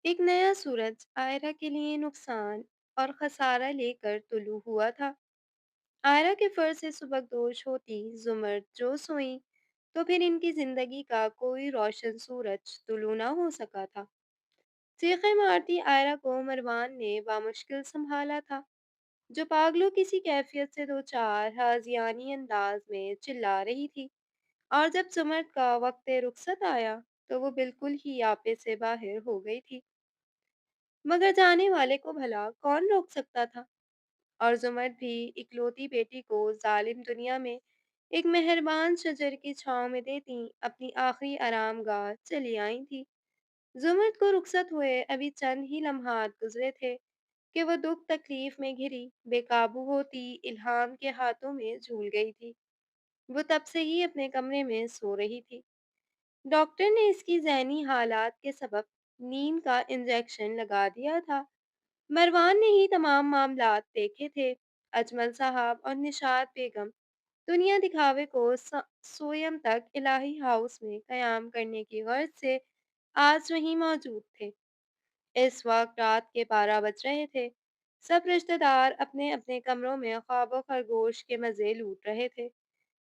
एक नया सूरज आयरा के लिए नुकसान और खसारा लेकर तुलू हुआ था। आयरा के फर से सुबकदोश होती जुमर जो सोई तो फिर इनकी जिंदगी का कोई रोशन सूरज तुलू ना हो सका था। चीखें मारती आयरा को मरवान ने बामुश्किल संभाला था, जो पागलों किसी कैफियत से दो चार हाजियानी अंदाज में चिल्ला रही थी। और जब जुमर का वक्त रुखसत आया तो वो बिल्कुल ही आपे से बाहर हो गई थी, मगर जाने वाले को भला कौन रोक सकता था। और जुमर भी इकलौती बेटी को जालिम दुनिया में एक मेहरबान शजर की छांव में देती अपनी आखिरी आरामगाह चली आई थी। जुमर को रुखसत हुए अभी चंद ही लम्हात गुजरे थे कि वो दुख तकलीफ में घिरी बेकाबू होती इल्हाम के हाथों में झूल गई थी। वो तब से ही अपने कमरे में सो रही थी। डॉक्टर ने इसकी ज़हनी हालात के सबब नींद का इंजेक्शन लगा दिया था। मरवान ने ही तमाम मामलात देखे थे। अजमल साहब और निशात बेगम दुनिया दिखावे को सोयम तक इलाही हाउस में कयाम करने की गर्ज से आज वहीं मौजूद थे। इस वक्त रात के 12 बज रहे थे। सब रिश्तेदार अपने अपने कमरों में ख्वाबो खरगोश के मजे लूट रहे थे।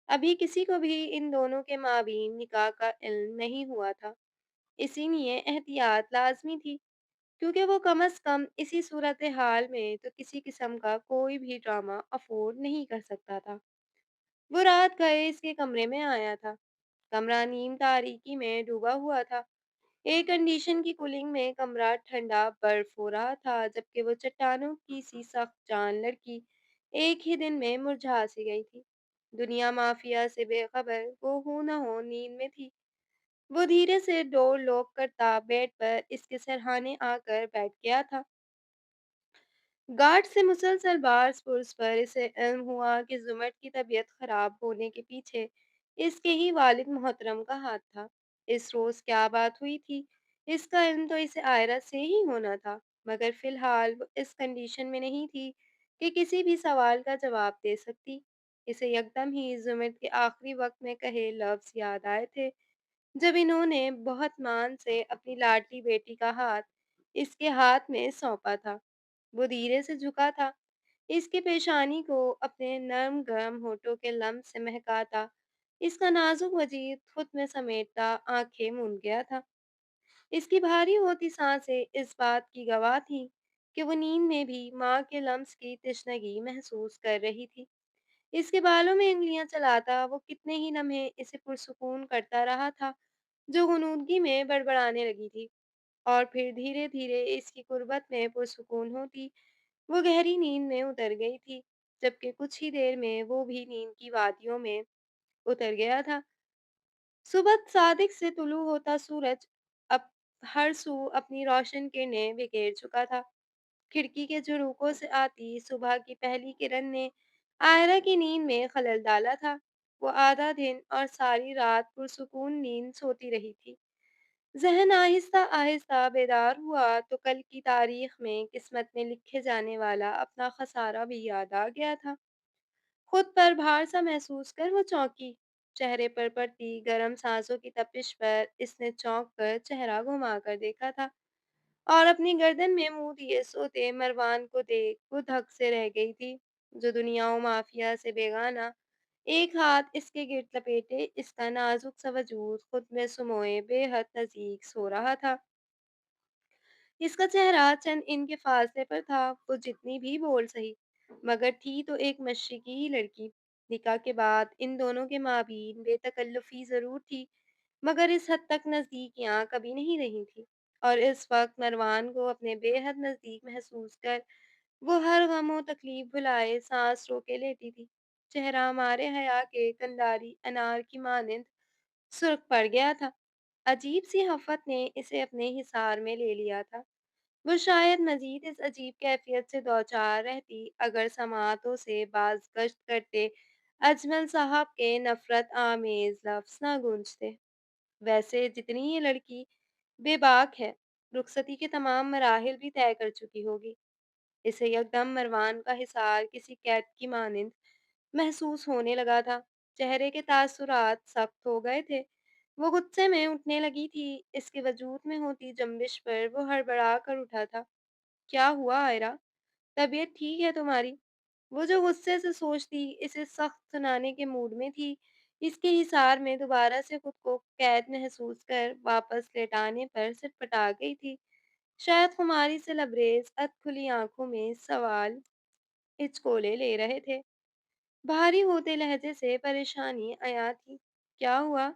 अभी किसी को भी इन दोनों के माबीन निकाह का इल्म नहीं हुआ था, इसीलिए एहतियात लाजमी थी, क्योंकि वो कम अज कम इसी सूरत हाल में तो किसी किस्म का कोई भी ड्रामा अफोर्ड नहीं कर सकता था। वो रात गए इसके कमरे में आया था। कमरा नीम तारीकी में डूबा हुआ था। एयर कंडीशन की कूलिंग में कमरा ठंडा बर्फ हो रहा था, जबकि वो चट्टानों की सी सख्त जान लड़की एक ही दिन में मुरझा सी गई थी। दुनिया माफिया से बेखबर वो हो न हो नींद में थी। वो धीरे से डोर लॉक करता बेड पर इसके सरहाने आकर बैठ गया था। गार्ड से मुसलसल बार्स-पुर्स पर इसे इल्म हुआ कि जुमट की तबीयत खराब होने के पीछे इसके ही वालिद मोहतरम का हाथ था। इस रोज़ क्या बात हुई थी, इसका इल्म तो इसे आयरा से ही होना था, मगर फ़िलहाल वो इस कंडीशन में नहीं थी कि किसी भी सवाल का जवाब दे सकती। इसे यकदम ही जुमट के आखिरी वक़्त में कहे लफ्ज़ याद आए थे, जब इन्होंने बहुत मान से अपनी लाडली बेटी का हाथ इसके हाथ में सौंपा था। वो धीरे से झुका था, इसकी पेशानी को अपने नर्म गर्म होठों के लम्स से महकाता, इसका नाजुक वजीद खुद में समेटता आंखें मूंद गया था। इसकी भारी होती सांसें इस बात की गवाह थीं कि वो नींद में भी माँ के लम्स की तश्नगी महसूस कर रही थी। इसके बालों में उंगलियां चलाता वो कितने ही लम्हे इसे पुरसुकून करता रहा था, जो गुनूदगी में बड़बड़ाने लगी थी। और फिर धीरे धीरे इसकी कुर्बत में पुरसुकून होती वो गहरी नींद में उतर गई थी, जबकि कुछ ही देर में वो भी नींद की वादियों में उतर गया था। सुबह सादिक से तुलू होता सूरज अब हर सू अपनी रोशन किरणें बिखेर चुका था। खिड़की के झरोकों से आती सुबह की पहली किरण ने आयरा की नींद में खलल डाला था। वो आधा दिन और सारी रात पुरसुकून नींद सोती रही थी। ज़हन आहिस्ता आहिस्ता बेदार हुआ तो कल की तारीख में किस्मत में लिखे जाने वाला अपना खसारा भी याद आ गया था। खुद पर भार सा महसूस कर वो चौंकी। चेहरे पर पड़ती गर्म सांसों की तपिश पर इसने चौंक कर चेहरा घुमा कर देखा था, और अपनी गर्दन में मुंह दिए सोते मरवान को देख वो धक से रह गई थी, जो दुनियाओं माफिया से बेगाना एक हाथ इसके गिर्द लपेटे इसका नाजुक सा वजूद खुद में सुमोए बेहद नजीक सो रहा था। इसका चेहरा चंद इनके फासले पर था। वो जितनी भी बोल सही, मगर थी तो एक मशरिकी ही लड़की। निकाह के बाद इन दोनों के माबीन बेतकल्लुफ़ी ज़रूर थी, मगर इस हद तक नज़दीकियाँ कभी नहीं रही थी। और इस वक्त मरवान को अपने बेहद नज़दीक महसूस कर वो हर गम और तकलीफ भुलाए सांस रोके लेती थी। चेहरा हमारे हया के कंदारी अनार की मानिंद सुर्ख पड़ गया था। अजीब सी हफ़्वत ने इसे अपने हिसार में ले लिया था। वो शायद मज़ीद इस अजीब कैफ़ियत से दो-चार रहती अगर समाअतों से बाज़गश्त करते अजमल साहब के नफ़रत आमेज़ लफ्ज़ ना गूंजते। वैसे जितनी ये लड़की बेबाक है, रुखसती के तमाम मराहिल भी तय कर चुकी होगी। इसे यकदम मरवान का हिसार किसी कैद की मानिंद महसूस होने लगा था। चेहरे के तासुरात सख्त हो गए थे। वो गुस्से में उठने लगी थी। इसके वजूद में होती जंबिश पर वो हड़बड़ा कर उठा था। क्या हुआ आयरा? तबीयत ठीक है तुम्हारी? वो जो गुस्से से सोचती इसे सख्त सुनाने के मूड में थी, इसके हिसार में दोबारा से खुद को कैद महसूस कर वापस लेटाने पर सिटपटा गई थी। शायद खुमारी से लबरेज अधखुली आंखों में सवाल हिचकोले ले रहे थे। भारी होते लहजे से परेशानी आया थी। क्या हुआ?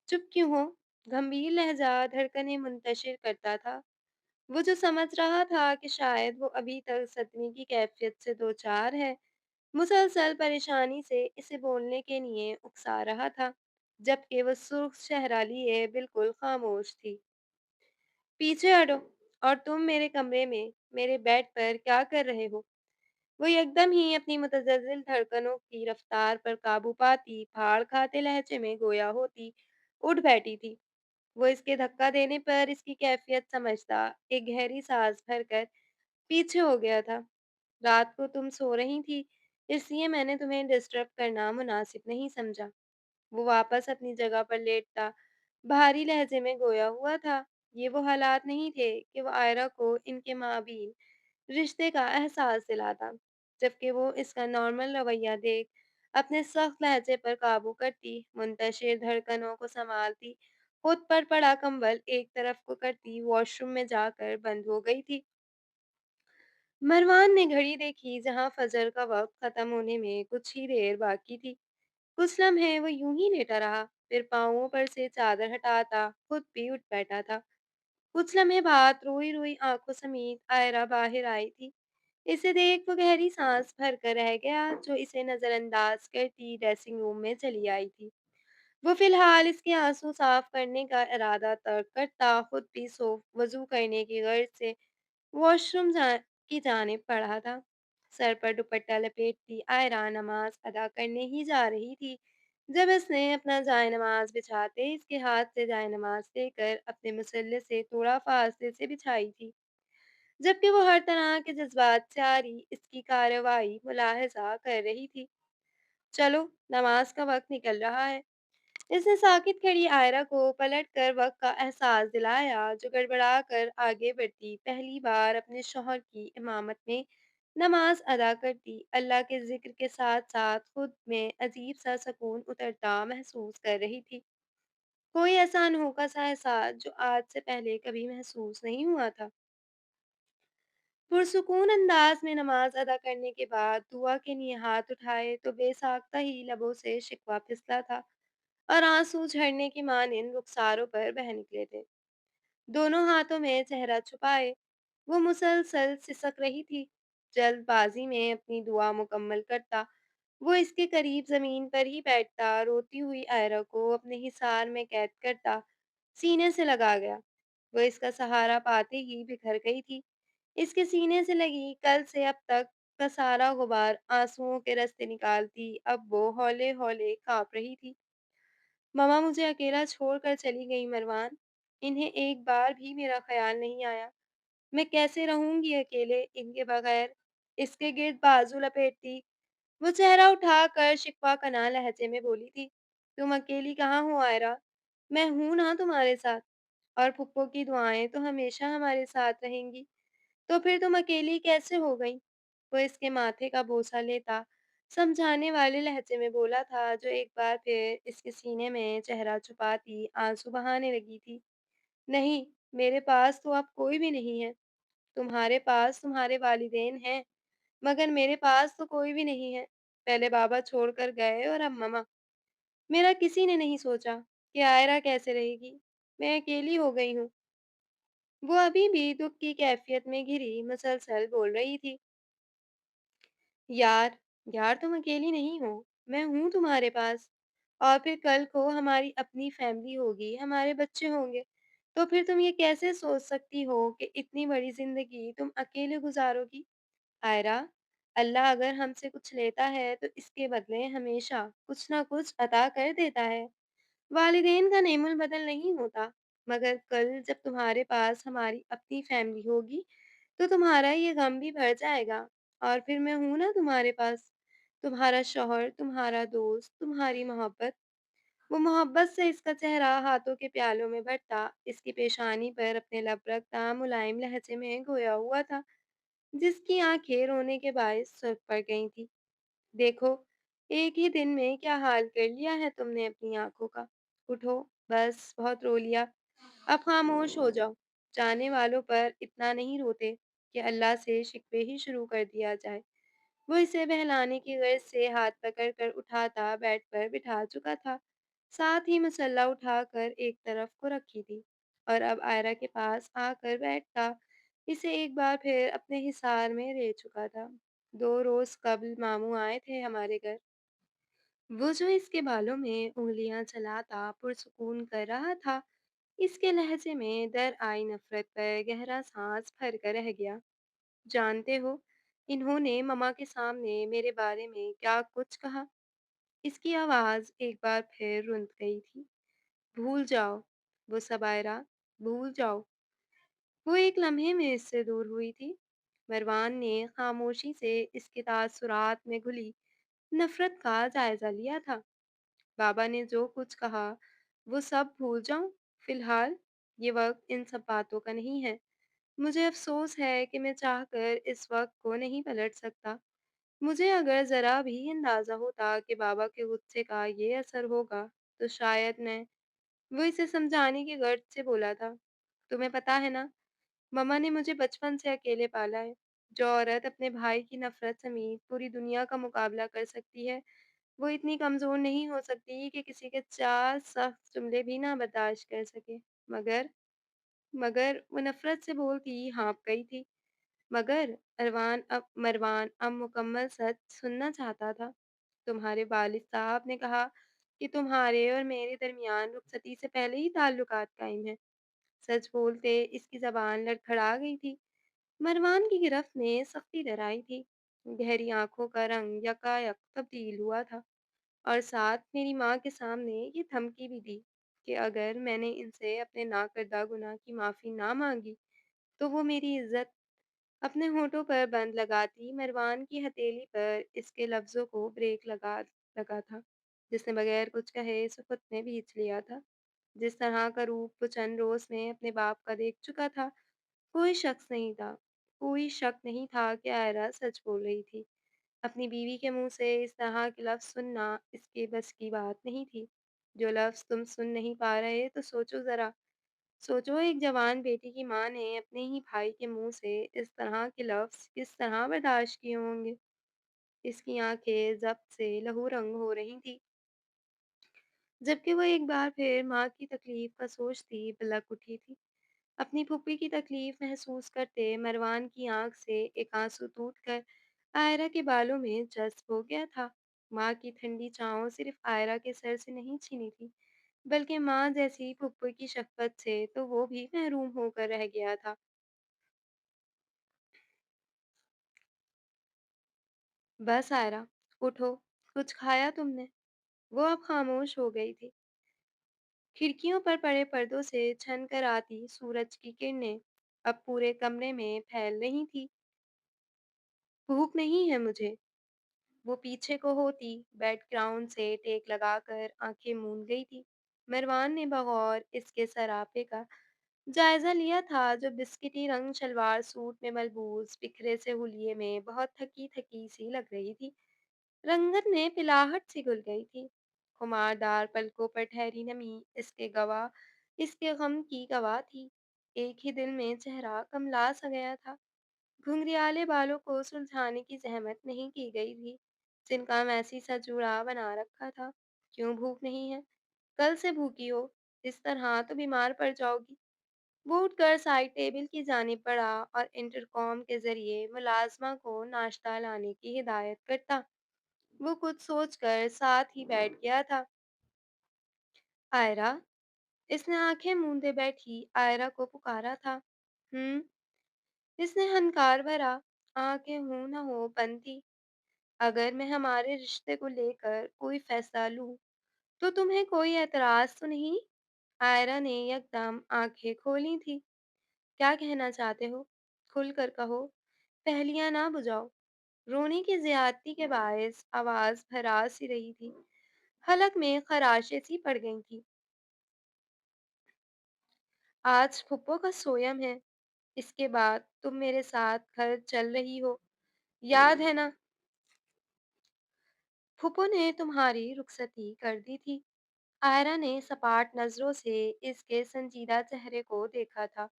चुप क्यों हो? गंभीर लहजा धड़कनें मुंतशिर करता था। वो जो समझ रहा था कि शायद वो अभी तक सदमे की कैफियत से दो चार है, मुसलसल परेशानी से इसे बोलने के लिए उकसा रहा था, जबकि वो सुर्ख चेहरा लिए बिल्कुल खामोश थी। पीछे हटो। और तुम मेरे कमरे में, मेरे बेड पर क्या कर रहे हो? वो एकदम ही अपनी मुतज़लज़िल धड़कनों की रफ्तार पर काबू पाती, फाड़ खाते लहजे में गोया होती, उठ बैठी थी। वो इसके धक्का देने पर इसकी कैफियत समझता, एक गहरी सांस भरकर पीछे हो गया था। रात को तुम सो रही थी, इसलिए मैंने तुम्हें डिस्टर्ब करना मुनासिब नहीं समझा। वो वापस अपनी जगह पर लेटता, भारी लहजे में गोया हुआ था। ये वो हालात नहीं थे कि वो आयरा को इनके माबीन रिश्ते का एहसास दिलाता, जबकि वो इसका नॉर्मल रवैया देख अपने सख्त लहजे पर काबू करती, मुंतशिर धड़कनों को संभालती, खुद पर पड़ा कंबल एक तरफ को करती, वॉशरूम में जाकर बंद हो गई थी। मरवान ने घड़ी देखी जहां फजर का वक्त खत्म होने में कुछ ही देर बाकी थी। कुछ लम्हे वो यूं ही लेटा रहा, फिर पाँवों पर से चादर हटाता खुद भी उठ बैठा था। कुछ लम्हे बाद रोई रोई आंखों समेत आयरा बाहर आई थी। इसे देख वो गहरी सांस भर कर रह गया, जो इसे नजरअंदाज करती ड्रेसिंग रूम में चली आई थी। वो फिलहाल इसके आंसू साफ करने का इरादा तर्क करता, खुद भी सो वजू करने की गर्ज से वॉशरूम की जानिब बढ़ा था। सर पर दुपट्टा लपेटती आयरा नमाज अदा करने ही जा रही थी, जब इसने अपना जायनमाज बिछाते इसके हाथ से जायनमाज लेकर अपने मुसल्ले से थोड़ा फासले से बिछाई थी, जबकि वो हर तरह के जज्बात से आ रही इसकी कार्रवाई मुलाहजा कर रही थी। चलो, नमाज का वक्त निकल रहा है। इसने साकित खड़ी आयरा को पलट कर वक्त का एहसास दिलाया, जो गड़बड़ा कर आगे बढ़ती पहली बार अपने शौहर की इमामत में नमाज अदा करती, अल्लाह के जिक्र के साथ साथ खुद में अजीब सा सुकून उतरता महसूस कर रही थी। कोई ऐसा अनोखा सा एहसास जो आज से पहले कभी महसूस नहीं हुआ था। पुरसुकून अंदाज में नमाज अदा करने के बाद दुआ के लिए हाथ उठाए तो बेसाख्ता ही लबों से शिकवा फिसला था और आंसू झरने की मानिंद रुखसारों पर बह निकले थे। दोनों हाथों में चेहरा छुपाए वो मुसलसल सिसक रही थी। जल्दबाजी में अपनी दुआ मुकम्मल करता, वो इसके करीब जमीन पर ही बैठता, रोती हुई आयरा को अपने हिसार में कैद करता, सीने से लगा गया। वो इसका सहारा पाते ही बिखर गई थी। इसके सीने से लगी कल से अब तक का सारा गुबार आंसुओं के रास्ते निकालती, अब वो हौले हौले कांप रही थी। मम्मा मुझे अकेला छोड़कर चली गई मरवान। इन्हें एक बार भी मेरा ख्याल नहीं आया। मैं कैसे रहूंगी अकेले इनके बगैर? इसके गिर्द बाजू लपेटती वो चेहरा उठाकर शिकवा कना लहजे में बोली थी। तुम अकेली कहाँ हो आयरा? मैं हूं ना तुम्हारे साथ, और फुप्पो की दुआएं तो हमेशा हमारे साथ रहेंगी। तो फिर तुम अकेली कैसे हो गई? वो इसके माथे का बोसा लेता समझाने वाले लहजे में बोला था, जो एक बार फिर इसके सीने में चेहरा छुपाती आंसू बहाने लगी थी। नहीं, मेरे पास तो अब कोई भी नहीं है। तुम्हारे पास तुम्हारे वालिदैन हैं, मगर मेरे पास तो कोई भी नहीं है। पहले बाबा छोड़कर गए और अब मम्मा। मेरा किसी ने नहीं सोचा कि आयरा कैसे रहेगी। मैं अकेली हो गई हूँ। वो अभी भी दुख की कैफियत में घिरी मुसलसल बोल रही थी। यार, यार तुम अकेली नहीं हो, मैं हूँ तुम्हारे पास। और फिर कल को हमारी अपनी फैमिली होगी, हमारे बच्चे होंगे। तो फिर तुम ये कैसे सोच सकती हो कि इतनी बड़ी जिंदगी तुम अकेले गुजारोगी? आयरा, अल्लाह अगर हमसे कुछ लेता है तो इसके बदले हमेशा कुछ ना कुछ अता कर देता है। वालिदैन का नेमुल बदल नहीं होता, मगर कल जब तुम्हारे पास हमारी अपनी फैमिली होगी, तो तुम्हारा ये गम भी भर जाएगा। और फिर मैं हूं ना तुम्हारे पास, तुम्हारा शौहर, तुम्हारा दोस्त, तुम्हारी मोहब्बत। वो मोहब्बत से इसका चेहरा हाथों के प्यालों में भरता, इसकी पेशानी पर अपने लब रखता, मुलायम लहजे में गोया हुआ था, जिसकी आंखें रोने के बायस सुर्ख पड़ गई थी। देखो, एक ही दिन में क्या हाल कर लिया है तुमने अपनी आँखों का। उठो, बस बहुत रो लिया, अब खामोश हो जाओ। जाने वालों पर इतना नहीं रोते कि अल्लाह से शिकवे ही शुरू कर दिया जाए। वो इसे बहलाने की गर्ज से हाथ पकड़ कर उठाता बेड पर बिठा चुका था, साथ ही मसल्ला उठाकर एक तरफ को रखी थी और अब आयरा के पास आकर बैठता, इसे एक बार फिर अपने हिसार में ले चुका था। 2 रोज़ कब्ल मामू आए थे हमारे घर। वो जो इसके बालों में उँगलियाँ चलाता पुरसुकून कर रहा था, इसके लहज़े में दर आई नफ़रत पर गहरा साँस भर कर रह गया। जानते हो, इन्होंने मम्मा के सामने मेरे बारे में क्या कुछ कहा? इसकी आवाज़ एक बार फिर रुंध गई थी। भूल जाओ, वो सब आयरा, भूल जाओ। वो एक लम्हे में इससे दूर हुई थी। मरवान ने खामोशी से इसके तासुरात में घुली नफ़रत का जायज़ा लिया था। बाबा ने जो कुछ कहा, वो सब भूल जाऊँ? फ़िलहाल, ये वक़्त इन सब बातों का नहीं है। मुझे अफ़सोस है कि मैं चाहकर इस वक़्त को नहीं पलट सकता। मुझे अगर ज़रा भी अंदाज़ा होता कि बाबा के गुस्से का ये असर होगा, तो शायद मैं वो इसे समझाने की गर्ज से बोला था। तुम्हें पता है ना, मम्मा ने मुझे बचपन से अकेले पाला है। जो औरत अपने भाई की नफ़रत समेत पूरी दुनिया का मुकाबला कर सकती है, वो इतनी कमज़ोर नहीं हो सकती कि किसी के 4 सख्त जुमले भी ना बर्दाश्त कर सके। मगर मगर वो नफ़रत से बोलती हाँफ गई थी। मगर मरवान अब मुकम्मल सच सुनना चाहता था। तुम्हारे वालिद साहब ने कहा कि तुम्हारे और मेरे दरमियान रुखसती से पहले ही ताल्लुकात कायम हैं। सच बोलते इसकी ज़बान लड़खड़ा गई थी। मरवान की गिरफ्त में सख्ती डराई थी। गहरी आंखों का रंग यकायक तब्दील हुआ था और साथ मेरी माँ के सामने ये धमकी भी दी कि अगर मैंने इनसे अपने नाकर्दा गुनाह की माफ़ी ना मांगी, तो वो मेरी इज्जत अपने होठों पर बंद लगाती। मरवान की हथेली पर इसके लफ्ज़ों को ब्रेक लगा था, जिसने बगैर कुछ कहे सुकूत में भींच लिया था। जिस तरह का रूप वो चंद रोज़ में अपने बाप का देख चुका था, कोई शक नहीं था कि आयरा सच बोल रही थी। अपनी बीवी के मुँह से इस तरह के लफ्ज़ सुनना इसके बस की बात नहीं थी। जो लफ्ज़ तुम सुन नहीं पा रहे, तो सोचो ज़रा। सोचो, एक जवान बेटी की माँ ने अपने ही भाई के मुंह से इस तरह के लफ्ज़ किस तरह बर्दाश्त किए होंगे। इसकी आंखें ज़ब्त से लहू रंग हो रही थीं, जबकि वो एक बार फिर माँ की तकलीफ का सोचती बिलक उठी थी। अपनी फूफी की तकलीफ महसूस करते मरवान की आंख से एक आंसू टूटकर आयरा के बालों में जज्ब हो गया था। माँ की ठंडी छाँव सिर्फ आयरा के सर से नहीं छीनी थी, बल्कि माँ जैसी फुप्पो की शफ़क़त से तो वो भी महरूम होकर रह गया था। बस आयरा, उठो, कुछ खाया तुमने? वो अब खामोश हो गई थी। खिड़कियों पर पड़े पर्दों से छन कर आती सूरज की किरणें अब पूरे कमरे में फैल रही थी। भूख नहीं है मुझे। वो पीछे को होती बैकग्राउंड से टेक लगाकर आंखें मूंद गई थी। मरवान ने बगौर इसके सरापे का जायजा लिया था, जो बिस्किटी रंग शलवार सूट में मलबूस बिखरे से हुलिये में बहुत थकी थकी सी लग रही थी। रंगत में पिलाहट सी घुल गई थी। खुमारदार पलकों पर ठहरी नमी इसके गम की गवाह थी। एक ही दिल में चेहरा कमला सा गया था। घुंघरियाले बालों को सुलझाने की ज़हमत नहीं की गई थी, जिनका मैसी सा जूड़ा बना रखा था। क्यों भूख नहीं है? कल से भूखी हो, इस तरह तो बीमार पड़ जाओगी। वो उठकर साइड टेबल की जानिब बढ़ा और इंटरकॉम के ज़रिए मुलाज़मा को नाश्ता लाने की हिदायत करता। वो कुछ सोचकर साथ ही बैठ गया था। आयरा, इसने आंखें मूंदे बैठी आयरा को पुकारा था। हुँ, इसने हनकार भरा, आंखें हूं न हो बंद थी। अगर मैं हमारे रिश्ते को लेकर कोई फैसला लूं, तो तुम्हें कोई एतराज तो नहीं? आयरा ने एकदम आंखें खोली थी। क्या कहना चाहते हो? खुल कर कहो, पहेलियां ना बुझाओ। रोने की ज्यादती के बायस आवाज भरा सी रही थी। हलक में खराशें सी पड़ गई थी। आज फुप्पो का सोयम है, इसके बाद तुम मेरे साथ घर चल रही हो, याद है ना? फुप्पो ने तुम्हारी रुखसती कर दी थी। आयरा ने सपाट नजरों से इसके संजीदा चेहरे को देखा था।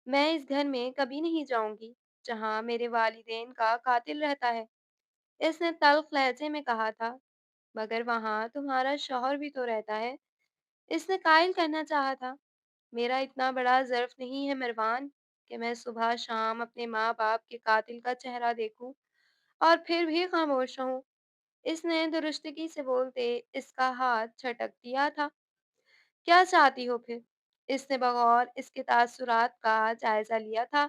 मैं इस घर में कभी नहीं जाऊंगी जहां मेरे वालिदैन का कातिल रहता है, इसने तल्ख लहजे में कहा था। मगर वहां तुम्हारा शौहर भी तो रहता है, इसने कायल करना चाहा था। मेरा इतना बड़ा ज़र्फ नहीं है मरवान कि मैं सुबह शाम अपने माँ बाप के कातिल का चेहरा देखूं और फिर भी खामोश रहूं। इसने दुरुस्तगी से बोलते इसका हाथ झटक दिया था। क्या चाहती हो फिर? इसने बगौर इसके तासुरात का जायजा लिया था।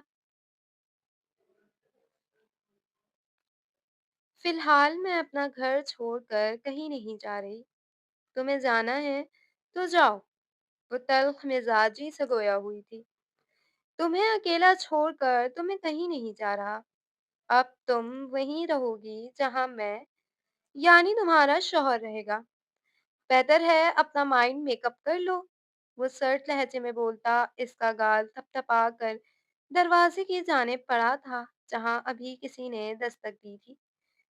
फिलहाल मैं अपना घर छोड़कर कहीं नहीं जा रही। तुम्हें जाना है तो जाओ। वो तल्ख मिजाजी से गोया हुई थी। तुम्हें अकेला छोड़कर तो मैं कहीं नहीं जा रहा। अब तुम वहीं रहोगी जहां मैं, यानी तुम्हारा शौहर रहेगा। बेहतर है अपना माइंड मेकअप कर लो। वो सर्द लहजे में बोलता इसका गाल थपथपा कर दरवाजे की जानिब पड़ा था, जहां अभी किसी ने दस्तक दी थी।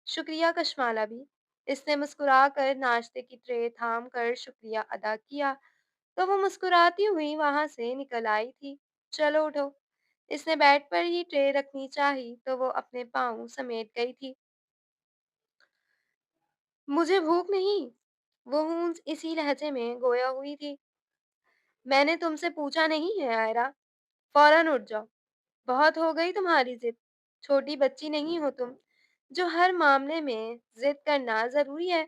शुक्रिया कशमाला भी। इसने मुस्कुरा कर नाश्ते की ट्रे थाम कर शुक्रिया अदा किया तो वो मुस्कुराती हुई वहां से निकल आई थी। चलो उठो। इसने बेड पर ही ट्रे रखनी चाही तो वो अपने पाँव समेट गई थी। मुझे भूख नहीं। वो हूंस इसी लहजे में गोया हुई थी। मैंने तुमसे पूछा नहीं है आयरा। फौरन उठ जाओ। बहुत हो गई तुम्हारी जिद। छोटी बच्ची नहीं हो तुम जो हर मामले में जिद करना जरूरी है।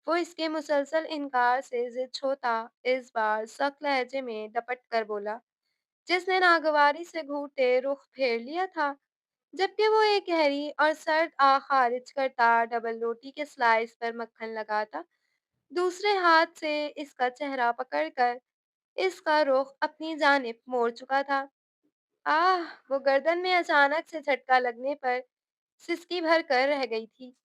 वो इसके मुसलसल इनकार से जिद छोता इस बार सख्त लहजे में डपट कर बोला, जिसने नागवारी से घूरते रुख फेर लिया था। जबकि वो एक गहरी और सर्द आह खारिज करता डबल रोटी के स्लाइस पर मक्खन लगाता, दूसरे हाथ से इसका चेहरा पकड़कर इसका रुख अपनी जानिब मोड़ चुका था। आह! वो गर्दन में अचानक से झटका लगने पर सिसकी भर कर रह गई थी।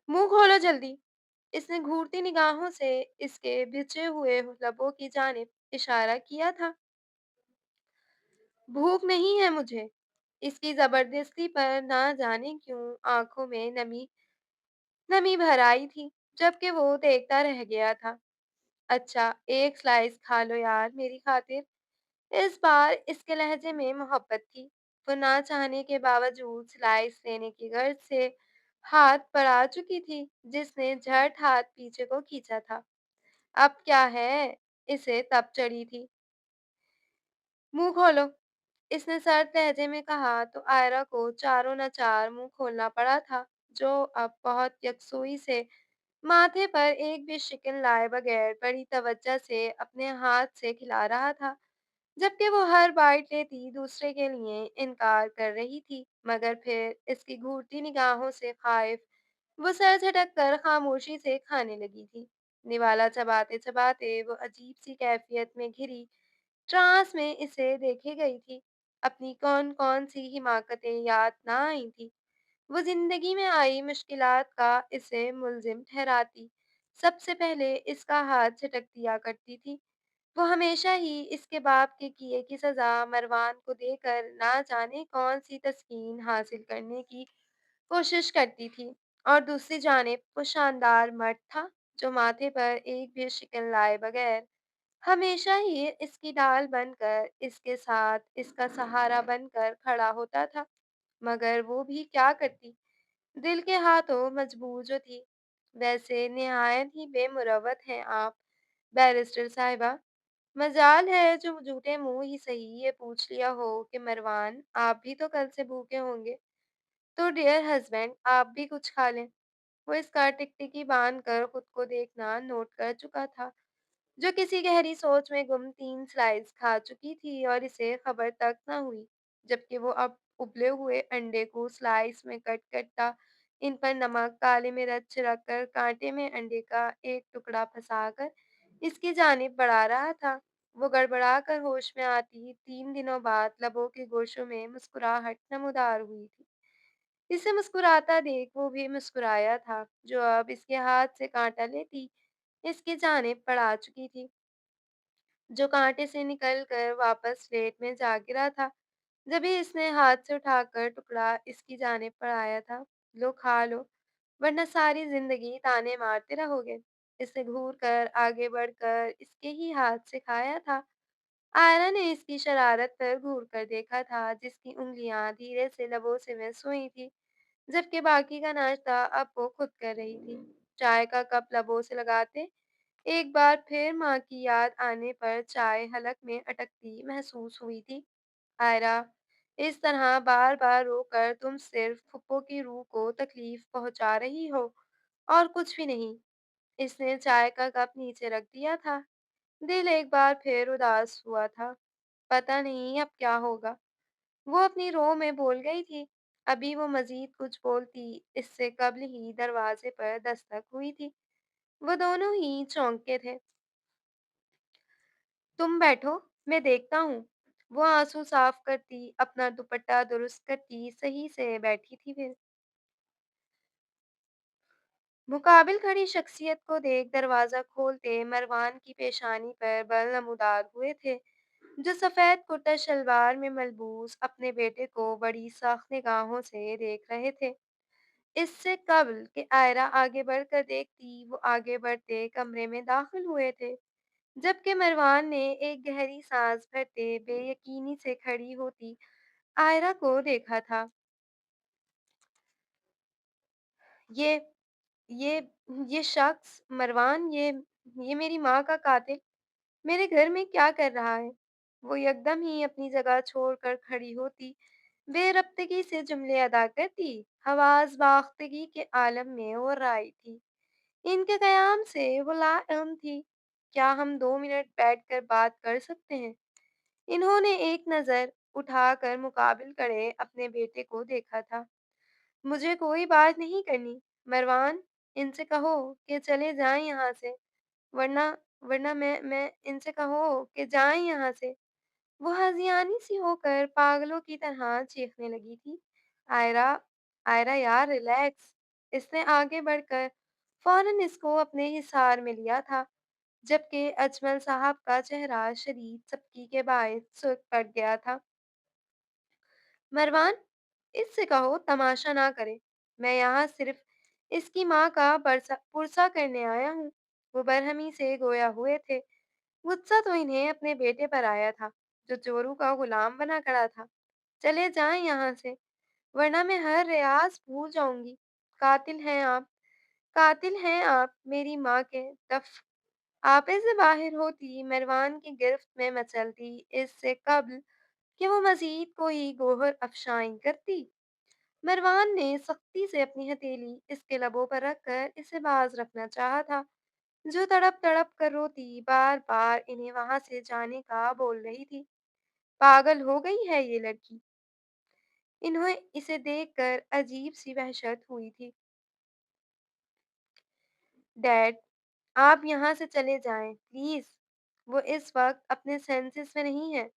मुंह खोलो जल्दी। इसने घूरती निगाहों से इसके भिजे हुए लबों की जानिब इशारा किया था। भूख नहीं है मुझे। इसकी जबरदस्ती पर ना जाने क्यों आंखों में नमी नमी भर आई थी, जबकि वो देखता रह गया था। अच्छा, एक स्लाइस खा लो यार मेरी खातिर। इस बार इसके लहजे में मोहब्बत थी। वो ना चाहने के बावजूद स्लाइस लेने की गर्ज से हाथ बढ़ा चुकी थी, जिसने झट हाथ पीछे को खींचा था। अब क्या है? इसे तब चढ़ी थी। मुंह खोलो। इसने सर्द लहजे में कहा तो आयरा को चारों न चार मुंह खोलना पड़ा था, जो अब बहुत यकसुई से माथे पर एक भी शिकन लाए बगैर बड़ी तवज्जो से अपने हाथ से खिला रहा था। जबकि वो हर बाइट लेती दूसरे के लिए इनकार कर रही थी, मगर फिर इसकी घूरती निगाहों से खाइफ वो सर झटक कर खामोशी से खाने लगी थी। निवाला चबाते चबाते वो अजीब सी कैफियत में घिरी ट्रांस में इसे देखे गई थी। अपनी कौन कौन सी हिमाकतें याद ना आई थी। वो जिंदगी में आई मुश्किलात का इसे मुलजिम ठहराती। सबसे पहले इसका हाथ झटक दिया करती थी। वो हमेशा ही इसके बाप के किए की सजा मरवान को देकर ना जाने कौन सी तस्कीन हासिल करने की कोशिश करती थी। और दूसरी जानिब वो शानदार मर्द था जो माथे पर एक भी शिकन लाए बगैर हमेशा ही इसकी ढाल बनकर इसके साथ इसका सहारा बनकर खड़ा होता था। मगर वो भी क्या करती? दिल के हाथों मजबूर जो थी। वैसे निहायत ही बेमुरवत हैं आप, बैरिस्टर साहिबा। मजाल है जो झूठे मुंह ही सही ये पूछ लिया हो कि मरवान आप भी तो कल से भूखे होंगे, तो डियर हस्बैंड आप भी कुछ खा लें। वो इसका टिकटिकी बांध कर खुद को देखना नोट कर चुका था, जो किसी गहरी सोच में गुम 3 स्लाइस खा चुकी थी और इसे खबर तक न हुई। जबकि वो अब उबले हुए अंडे को स्लाइस में कट करता, इन पर नमक, काली मिर्च छिड़क कर कांटे में अंडे का एक टुकड़ा फंसाकर इसकी जानिब बढ़ा रहा था। वो गड़बड़ा कर होश में आती 3 दिनों बाद लबों के गोशों में मुस्कुराहट नमूदार हुई थी। इसे मुस्कुराता देख वो भी मुस्कुराया था, जो अब इसके हाथ से काँटा लेती इसकी जानिब बढ़ा चुकी थी, जो काँटे से निकल कर वापस प्लेट में जा गिरा था। जभी इसने हाथ से उठाकर टुकड़ा इसकी जानिब बढ़ाया था। लो खा लो, वरना सारी ज़िंदगी ताने मारते रहोगे। इसने घूर कर आगे बढ़कर इसके ही हाथ से खाया था। आयरा ने इसकी शरारत पर घूर कर देखा था, जिसकी उँगलियाँ धीरे से लबों से मिस हुई थी, जबकि बाकी का नाश्ता अब वो खुद कर रही थी। चाय का कप लबों से लगाते एक बार फिर माँ की याद आने पर चाय हलक में अटकती महसूस हुई थी। आयरा, इस तरह बार-बार रोकर तुम सिर्फ फुप्पो की रूह को तकलीफ पहुँचा रही हो और कुछ भी नहीं। इसने चाय का कप नीचे रख दिया था। दिल एक बार फिर उदास हुआ था। पता नहीं अब क्या होगा। वो अपनी रोह में बोल गई थी। अभी वो मज़ीद कुछ बोलती, इससे कब्ल ही दरवाज़े पर दस्तक हुई थी। वो दोनों ही चौंके थे। तुम बैठो, मैं देखता हूँ। वो आँसू साफ करती, अपना दुपट्टा दुरुस्त करती, सही से बैठी थी फिर। मुकाबिल खड़ी शख्सियत को देख दरवाज़ा खोलते मरवान की पेशानी पर बल नमूदार हुए थे, जो सफ़ेद कुर्ता शलवार में मलबूस अपने बेटे को बड़ी सख्त निगाहों से देख रहे थे। इससे कब्ल कि आयरा आगे बढ़कर देखती, वो आगे बढ़ते कमरे में दाखिल हुए थे। जबकि मरवान ने एक गहरी सांस भरते बेयकीनी से खड़ी होती आयरा को देखा था। ये ये ये शख्स मरवान, ये मेरी माँ का कातिल मेरे घर में क्या कर रहा है? वो यकदम ही अपनी जगह छोड़कर खड़ी होती, बेरब्तगी से जुमले अदा करती, हवास बाख्तगी के आलम में वो राई थी। इनके कयाम से वो लाइल्म थी। क्या हम 2 मिनट बैठकर बात कर सकते हैं? इन्होंने एक नज़र उठाकर मुकाबिल खड़े अपने बेटे को देखा था। मुझे कोई बात नहीं करनी। मरवान, इनसे कहो कि चले जाएँ यहाँ से, वरना वरना मैं इनसे कहो कि जाएँ यहाँ से। वो हज़ियानी सी होकर पागलों की तरह चीखने लगी थी। आयरा, आयरा यार रिलैक्स। इसने आगे बढ़कर फ़ौरन इसको अपने हिसार में लिया था, जबकि अजमल साहब का चेहरा शदीद सख्ती के बायस सुर्ख पड़ गया था। मरवान, इससे कहो तमाशा ना करे। मैं यहाँ सिर्फ इसकी माँ का पुरसा करने आया हूँ। वो बरहमी से गोया हुए थे। गुस्सा तो इन्हें अपने बेटे पर आया था, जो चोरू का गुलाम बना खड़ा था। चले जाएं यहाँ से, वरना मैं हर रियाज भूल जाऊंगी। कातिल हैं आप, कातिल हैं आप मेरी माँ के। दफ आपे से बाहर होती मरवान की गिरफ्त में मचलती इससे कब्ल कि वो मजीद कोई गोहर अफशाई करती। मरवान ने सख्ती से अपनी हथेली इसके लबों पर रखकर इसे बाज रखना चाहा था, जो तड़प तड़प कर रोती बार बार इन्हें वहां से जाने का बोल रही थी। पागल हो गई है ये लड़की। इन्हें इसे देखकर अजीब सी वहशत हुई थी। डैड, आप यहाँ से चले जाएं प्लीज। वो इस वक्त अपने सेंसेस में नहीं है।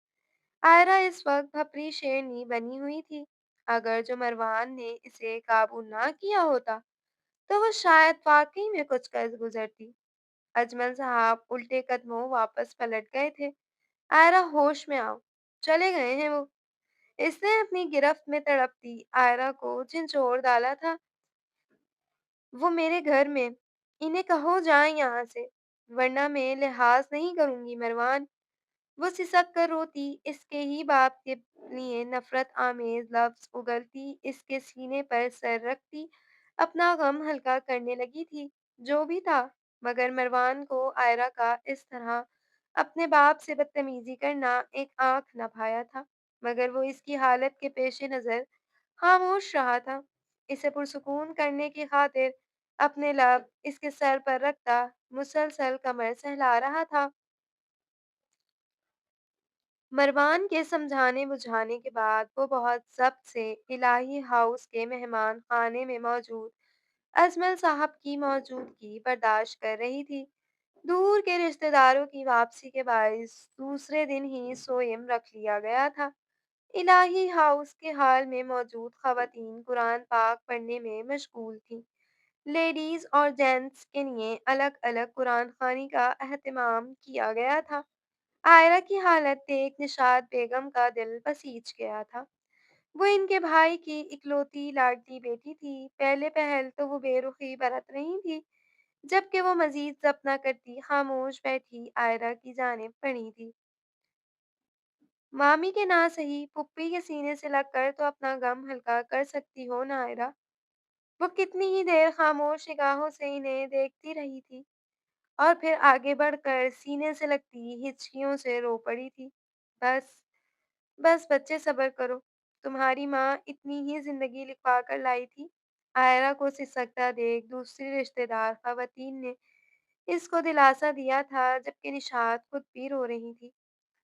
आयरा इस वक्त भपरी शेरनी बनी हुई थी। अगर जो मरवान ने इसे काबू ना किया होता तो वो शायद वाकई में कुछ कर गुजरती। अजमल साहब उल्टे कदमों वापस पलट गए थे। आयरा होश में आओ। चले गए हैं वो। इसने अपनी गिरफ्त में तड़पती आयरा को झंझोर डाला था। वो मेरे घर में। इन्हें कहो जाएं यहाँ से, वरना मैं लिहाज नहीं करूंगी मरवान। वो सिसक कर रोती, इसके ही बाप के लिए नफरत आमेज लफ्ज उगलती, इसके सीने पर सर रखती, अपना गम हल्का करने लगी थी। जो भी था, मगर मरवान को आयरा का इस तरह अपने बाप से बदतमीजी करना एक आंख न भाया था, मगर वो इसकी हालत के पेश नज़र खामोश रहा था। इसे पुरसुकून करने की खातिर अपने लब इसके सर पर रखता मुसलसल कमर सहला रहा था। मरवान के समझाने बुझाने के बाद वो बहुत ज़ब्त से इलाही हाउस के मेहमान खाने में मौजूद अजमल साहब की मौजूदगी बर्दाश्त कर रही थी। दूर के रिश्तेदारों की वापसी के बायस दूसरे दिन ही सोयम रख लिया गया था। الہی ہاؤس کے حال میں موجود خواتین قرآن پاک پڑھنے میں مشغول تھیں۔ لیڈیز اور جینٹس کے لیے الگ الگ قرآن خوانی کا اہتمام کیا گیا تھا۔ آئرہ کی حالت دیکھ نشاط بیگم کا دل پسیج گیا تھا۔ وہ ان کے بھائی کی اکلوتی لاڈلی بیٹی تھی۔ پہلے پہل تو وہ بے رخی برت رہی تھی، جبکہ وہ مزید ضبط نہ کرتی خاموش بیٹھی آئرہ کی جانب پڑھی تھی۔ مامی کے نہ سہی پھپھی کے سینے سے لگ کر تو اپنا غم ہلکا کر سکتی ہو نا آئرہ۔ وہ کتنی ہی دیر خاموش نگاہوں سے انہیں دیکھتی رہی تھی اور پھر آگے بڑھ کر سینے سے لگتی ہچکیوں سے رو پڑی تھی۔ بس بس بچے صبر کرو، تمہاری ماں اتنی ہی زندگی لکھوا کر لائی تھی۔ آئرہ کو سسکتا دیکھ دوسری رشتہ دار خواتین نے اس کو دلاسا دیا تھا، جبکہ نشاط خود بھی رو رہی تھی۔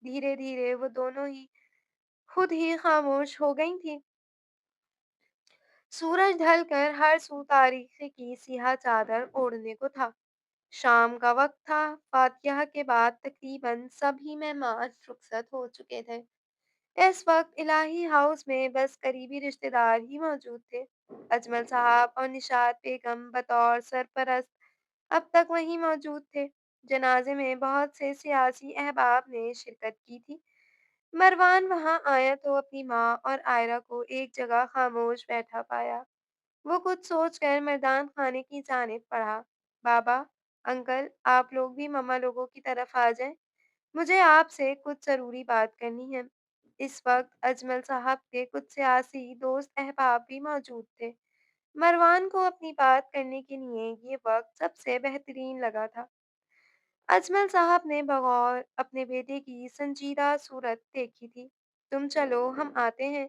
دھیرے دھیرے وہ دونوں ہی خود ہی خاموش ہو گئی تھیں۔ سورج ڈھل کر ہر سو تاریخی کی سیاہ چادر اوڑھنے کو تھا۔ شام کا وقت تھا۔ فاتحہ کے بعد تقریباً سبھی مہمان رخصت ہو چکے تھے۔ اس وقت الہی ہاؤس میں بس قریبی رشتہ دار ہی موجود تھے۔ اجمل صاحب اور نشاط بیگم بطور سرپرست اب تک وہیں موجود تھے۔ جنازے میں بہت سے سیاسی احباب نے شرکت کی تھی۔ مروان وہاں آیا تو اپنی ماں اور آئرہ کو ایک جگہ خاموش بیٹھا پایا۔ وہ کچھ سوچ کر مردان خانے کی جانب پڑھا۔ بابا، انکل، آپ لوگ بھی مما لوگوں کی طرف آ جائیں، مجھے آپ سے کچھ ضروری بات کرنی ہے۔ اس وقت اجمل صاحب کے کچھ سیاسی دوست احباب بھی موجود تھے۔ مروان کو اپنی بات کرنے کے لیے یہ وقت سب سے بہترین لگا تھا۔ اجمل صاحب نے بغور اپنے بیٹے کی سنجیدہ صورت دیکھی تھی۔ تم چلو، ہم آتے ہیں۔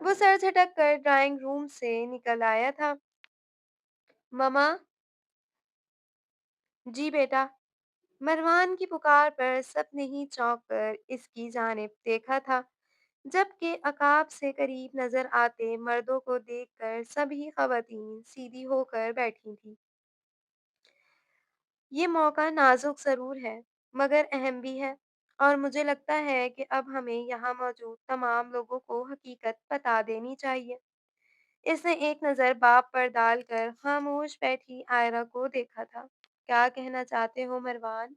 وہ سر جھٹک کر ڈرائنگ روم سے نکل آیا تھا۔ مما، جی بیٹا۔ مروان کی پکار پر سب نے ہی چونک کر اس کی جانب دیکھا تھا، جبکہ عقاب سے قریب نظر آتے مردوں کو دیکھ کر سبھی خواتین سیدھی ہو کر بیٹھی تھیں۔ یہ موقع نازک ضرور ہے، مگر اہم بھی ہے، اور مجھے لگتا ہے کہ اب ہمیں یہاں موجود تمام لوگوں کو حقیقت بتا دینی چاہیے۔ اس نے ایک نظر باپ پر ڈال کر خاموش بیٹھی آئرہ کو دیکھا تھا۔ کیا کہنا چاہتے ہو مروان؟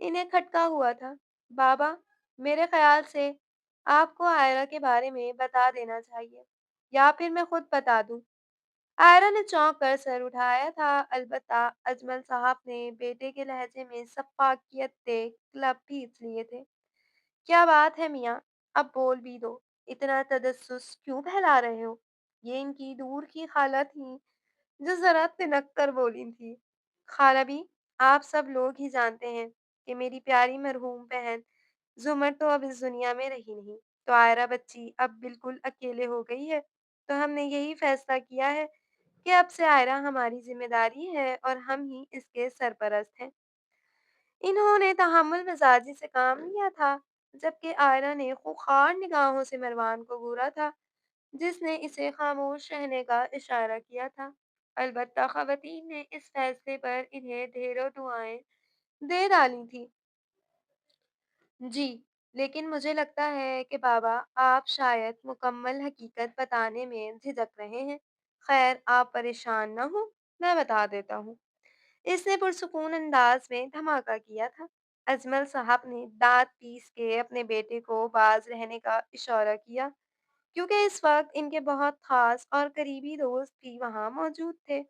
انہیں کھٹکا ہوا تھا۔ بابا، میرے خیال سے آپ کو آئرہ کے بارے میں بتا دینا چاہیے، یا پھر میں خود بتا دوں۔ آئرہ نے چونک کر سر اٹھایا تھا، البتہ اجمل صاحب نے بیٹے کے لہجے میں سفاکیت دیکھ لب بھیج لیے تھے۔ کیا بات ہے میاں، اب بول بھی دو، اتنا تجسس کیوں پھیلا رہے ہو؟ یہ ان کی دور کی خالہ تھی جو ذرا تنک کر بولی تھی۔ خالہ بھی، آپ سب لوگ ہی جانتے ہیں کہ میری پیاری مرحوم بہن زمر تو اب اس دنیا میں رہی نہیں، تو آئرہ بچی اب بالکل اکیلے ہو گئی ہے، تو ہم نے یہی فیصلہ کیا ہے کہ اب سے آئرہ ہماری ذمہ داری ہے اور ہم ہی اس کے سرپرست ہیں۔ انہوں نے تحمل مزاجی سے کام لیا تھا، جبکہ آئرہ نے خونخوار نگاہوں سے مروان کو گھورا تھا، جس نے اسے خاموش رہنے کا اشارہ کیا تھا۔ البتہ خواتین نے اس فیصلے پر انہیں ڈھیروں دعائیں دے ڈالی تھیں۔ جی، لیکن مجھے لگتا ہے کہ بابا، آپ شاید مکمل حقیقت بتانے میں جھجک رہے ہیں۔ خیر، آپ پریشان نہ ہوں، میں بتا دیتا ہوں۔ اس نے پرسکون انداز میں دھماکہ کیا تھا۔ اجمل صاحب نے دانت پیس کے اپنے بیٹے کو باز رہنے کا اشارہ کیا، کیونکہ اس وقت ان کے بہت خاص اور قریبی دوست بھی وہاں موجود تھے۔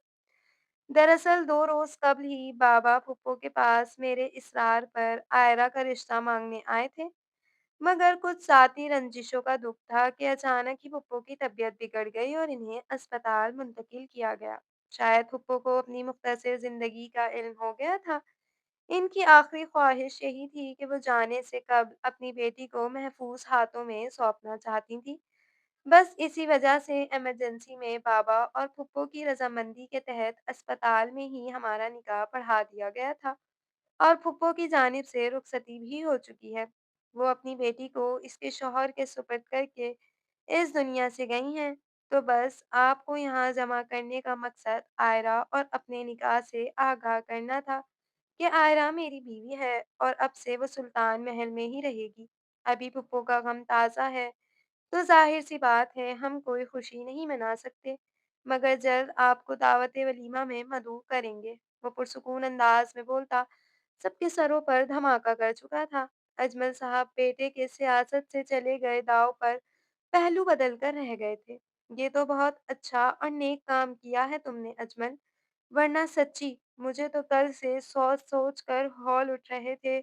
دراصل 2 روز قبل ہی بابا پھپھو کے پاس میرے اصرار پر آئرہ کا رشتہ مانگنے آئے تھے، مگر کچھ ذاتی رنجشوں کا دکھ تھا کہ اچانک ہی پھپھو کی طبیعت بگڑ گئی اور انہیں اسپتال منتقل کیا گیا۔ شاید پھپھو کو اپنی مختصر زندگی کا علم ہو گیا تھا۔ ان کی آخری خواہش یہی تھی کہ وہ جانے سے قبل اپنی بیٹی کو محفوظ ہاتھوں میں سونپنا چاہتی تھیں۔ بس اسی وجہ سے ایمرجنسی میں بابا اور پھپھو کی رضامندی کے تحت اسپتال میں ہی ہمارا نکاح پڑھا دیا گیا تھا، اور پھپھو کی جانب سے رخصتی بھی ہو چکی ہے۔ وہ اپنی بیٹی کو اس کے شوہر کے سپرد کر کے اس دنیا سے گئی ہیں، تو بس آپ کو یہاں جمع کرنے کا مقصد آئرہ اور اپنے نکاح سے آگاہ کرنا تھا کہ آئرہ میری بیوی ہے اور اب سے وہ سلطان محل میں ہی رہے گی۔ ابھی پھپھو کا غم تازہ ہے، تو ظاہر-سی بات ہے ہم کوئی خوشی نہیں منا سکتے، مگر جلد آپ کو دعوت ولیمہ میں مدعو کریں گے۔ وہ پرسکون انداز میں بولتا سب کے سروں پر دھماکہ کر چکا تھا۔ اجمل صاحب بیٹے کے سیاست سے چلے گئے داؤ پر پہلو بدل کر رہ گئے تھے۔ یہ تو بہت اچھا اور نیک کام کیا ہے تم نے اجمل، ورنہ سچی مجھے تو کل سے سوچ سوچ کر ہول اٹھ رہے تھے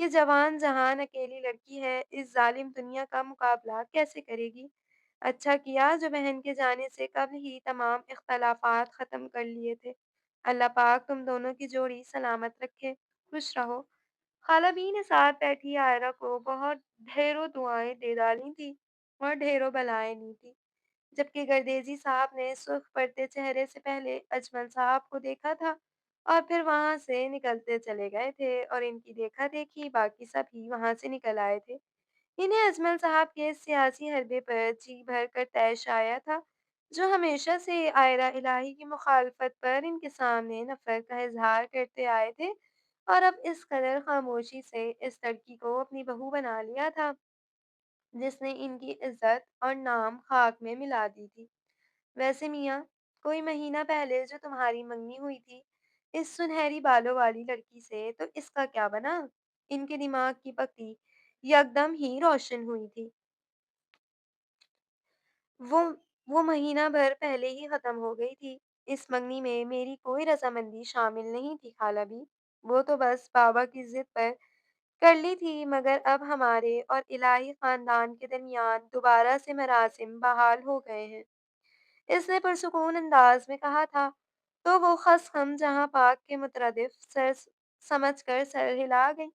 کہ جوان جہان اکیلی لڑکی ہے، اس ظالم دنیا کا مقابلہ کیسے کرے گی؟ اچھا کیا جو بہن کے جانے سے قبل ہی تمام اختلافات ختم کر لیے تھے۔ اللہ پاک تم دونوں کی جوڑی سلامت رکھے، خوش رہو۔ خالہ بی نے ساتھ بیٹھی عائرہ کو بہت ڈھیروں دعائیں دے ڈالی تھی اور ڈھیروں بلائیں دی تھی، جبکہ گردیزی صاحب نے سرخ پڑتے چہرے سے پہلے اجمل صاحب کو دیکھا تھا اور پھر وہاں سے نکلتے چلے گئے تھے اور ان کی دیکھا دیکھی باقی سبھی وہاں سے نکل آئے تھے۔ انہیں اجمل صاحب کے سیاسی حربے پر جی بھر کر طیش آیا تھا، جو ہمیشہ سے عائرہ الہی کی مخالفت پر ان کے سامنے نفرت کا اظہار کرتے آئے تھے اور اب اس قدر خاموشی سے اس لڑکی کو اپنی بہو بنا لیا تھا جس نے ان کی عزت اور نام خاک میں ملا دی تھی۔ ویسے میاں، کوئی مہینہ پہلے جو تمہاری منگنی ہوئی تھی اس سنہری بالوں والی لڑکی سے، تو اس کا کیا بنا؟ ان کے دماغ کی پکڑی یکدم ہی روشن ہوئی تھی۔ وہ وہ مہینہ بھر پہلے ہی ختم ہو گئی تھی۔ اس منگنی میں میری کوئی رضامندی شامل نہیں تھی خالہ بھی، وہ تو بس بابا کی ضد پر کر لی تھی، مگر اب ہمارے اور الہی خاندان کے درمیان دوبارہ سے مراسم بحال ہو گئے ہیں، اس نے پرسکون انداز میں کہا تھا۔ تو وہ خس ہم جہاں پاک کے مترادف سمجھ کر سر ہلا گئی۔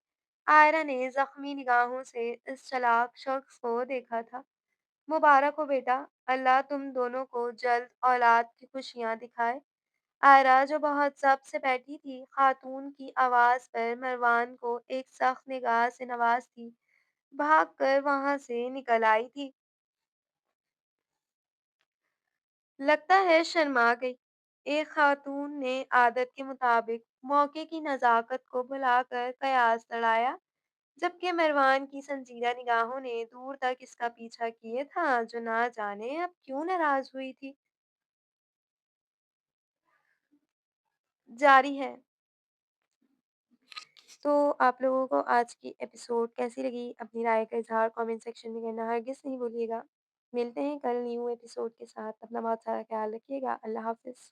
عائرہ نے زخمی نگاہوں سے اس چلاک شخص کو دیکھا تھا۔ مبارک ہو بیٹا، اللہ تم دونوں کو جلد اولاد کی خوشیاں دکھائے۔ عائرہ جو بہت ضبط سے بیٹھی تھی، خاتون کی آواز پر مروان کو ایک سخت نگاہ سے نوازتی بھاگ کر وہاں سے نکل آئی تھی۔ لگتا ہے شرما گئی۔ ایک خاتون نے عادت کے مطابق موقع کی نزاکت کو بھلا کر قیاس لڑایا، جبکہ مروان کی سنجیدہ نگاہوں نے دور تک اس کا پیچھا کیے تھا جو نہ جانے اب کیوں ناراض ہوئی تھی۔ جاری ہے۔ تو آپ لوگوں کو آج کی ایپیسوڈ کیسی لگی؟ اپنی رائے کا اظہار کامنٹ سیکشن میں کرنا ہرگز نہیں بھولیے گا۔ ملتے ہیں کل نیو ایپیسوڈ کے ساتھ، اپنا بہت سارا خیال رکھیے گا۔ اللہ حافظ۔